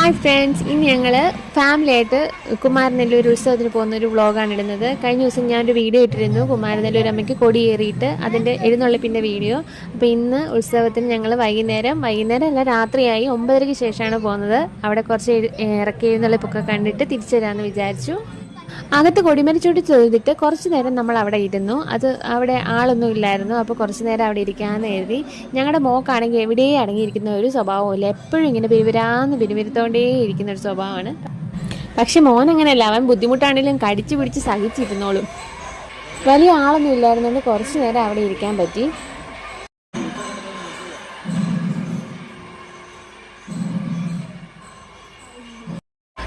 Hi friends, ഇന്ന് ഞങ്ങൾ ഫാമിലിയായിട്ട് കുമാരനെല്ലൂർ ഉത്സവത്തിന് പോകുന്ന ഒരു വ്ളോഗാണ് ഇടുന്നത്. കഴിഞ്ഞ ദിവസം ഞാനൊരു വീഡിയോ ഇട്ടിരുന്നു, കുമാരനെല്ലൂർ അമ്മയ്ക്ക് കൊടിയേറിയിട്ട് അതിൻ്റെ എഴുന്നള്ളിപ്പിൻ്റെ വീഡിയോ. അപ്പോൾ ഇന്ന് ഉത്സവത്തിന് ഞങ്ങൾ വൈകുന്നേരം അല്ല, രാത്രിയായി 9:30 ശേഷമാണ് പോകുന്നത്. അവിടെ കുറച്ച് ഇറക്കി എഴുന്നള്ളിപ്പൊക്കെ കണ്ടിട്ട് തിരിച്ചു വരാമെന്ന് വിചാരിച്ചു. അകത്ത് കൊടിമരച്ചൂട്ട് ചെയ്തിട്ട് കുറച്ച് നേരം നമ്മൾ അവിടെ ഇരുന്നു. അവിടെ ആളൊന്നും ഇല്ലായിരുന്നു. അപ്പോൾ കുറച്ച് നേരം അവിടെ ഇരിക്കാമെന്ന് എഴുതി. ഞങ്ങളുടെ മോക്കാണെങ്കിൽ എവിടെയും അടങ്ങിയിരിക്കുന്ന ഒരു സ്വഭാവമില്ല. എപ്പോഴും ഇങ്ങനെ പിരിവിരുത്തോണ്ടേ ഇരിക്കുന്ന ഒരു സ്വഭാവമാണ്. പക്ഷെ മോൻ അങ്ങനെയല്ല, അവൻ ബുദ്ധിമുട്ടാണെങ്കിലും കടിച്ചു പിടിച്ച് സഹിച്ചിരുന്നോളും. വലിയ ആളൊന്നും ഇല്ലായിരുന്നുകൊണ്ട് കുറച്ച് നേരം അവിടെ ഇരിക്കാൻ പറ്റി.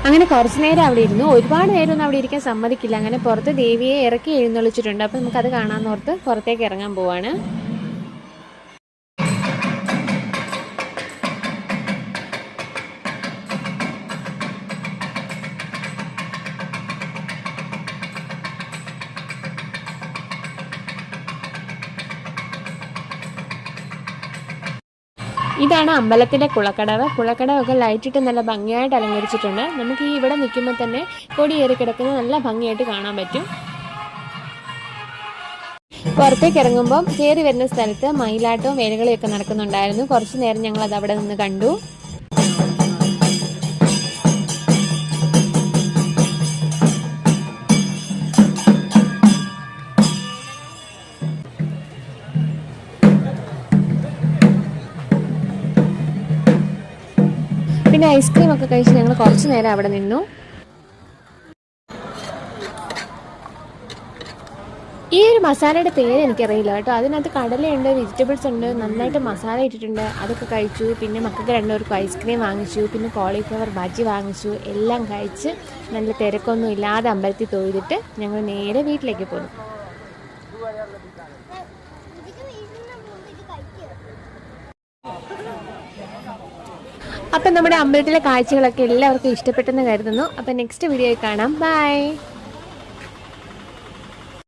അങ്ങനെ കുറച്ച് നേരം അവിടെ ഇരുന്നു. ഒരുപാട് നേരമൊന്നും അവിടെ ഇരിക്കാൻ സമ്മതിക്കില്ല. അങ്ങനെ പുറത്ത് ദേവിയെ ഇറക്കി എഴുന്നള്ളിച്ചിട്ടുണ്ട്. അപ്പം നമുക്കത് കാണാമെന്നോർത്ത് പുറത്തേക്ക് ഇറങ്ങാൻ പോവാണ്. ഇതാണ് അമ്പലത്തിൻ്റെ കുളക്കടവൊക്കെ ലൈറ്റിട്ട് നല്ല ഭംഗിയായിട്ട് അലങ്കരിച്ചിട്ടുണ്ട്. നമുക്ക് ഈ ഇവിടെ നിൽക്കുമ്പോൾ തന്നെ കൊടിയേറി കിടക്കുന്നത് നല്ല ഭംഗിയായിട്ട് കാണാൻ പറ്റും. പുറത്തേക്ക് ഇറങ്ങുമ്പോൾ കയറി വരുന്ന സ്ഥലത്ത് മയിലാട്ടവും വേലകളിയൊക്കെ നടക്കുന്നുണ്ടായിരുന്നു. കുറച്ച് നേരം ഞങ്ങൾ അത് അവിടെ നിന്ന് കണ്ടു. പിന്നെ ഐസ്ക്രീം ഒക്കെ കഴിച്ച് ഞങ്ങൾ കുറച്ച് നേരം അവിടെ നിന്നു. ഈ ഒരു മസാലയുടെ പേര് എനിക്കറിയില്ല കേട്ടോ. അതിനകത്ത് കടലയുണ്ട്, വെജിറ്റബിൾസ് ഉണ്ട്, നന്നായിട്ട് മസാല ഇട്ടിട്ടുണ്ട്. അതൊക്കെ കഴിച്ചു. പിന്നെ മക്കൾക്ക് രണ്ടുപേർക്കും ഐസ്ക്രീം വാങ്ങിച്ചു. പിന്നെ കോളിഫ്ലവർ ബജി വാങ്ങിച്ചു. എല്ലാം കഴിച്ച് നല്ല തിരക്കൊന്നും ഇല്ലാതെ അമ്പലത്തിൽ തൊഴുതിട്ട് ഞങ്ങൾ നേരെ വീട്ടിലേക്ക് പോന്നു. അപ്പം നമ്മുടെ അമ്പലത്തിലെ കാഴ്ചകളൊക്കെ എല്ലാവർക്കും ഇഷ്ടപ്പെട്ടെന്ന് കരുതുന്നു. അപ്പം നെക്സ്റ്റ് വീഡിയോയിൽ കാണാം. ബൈ.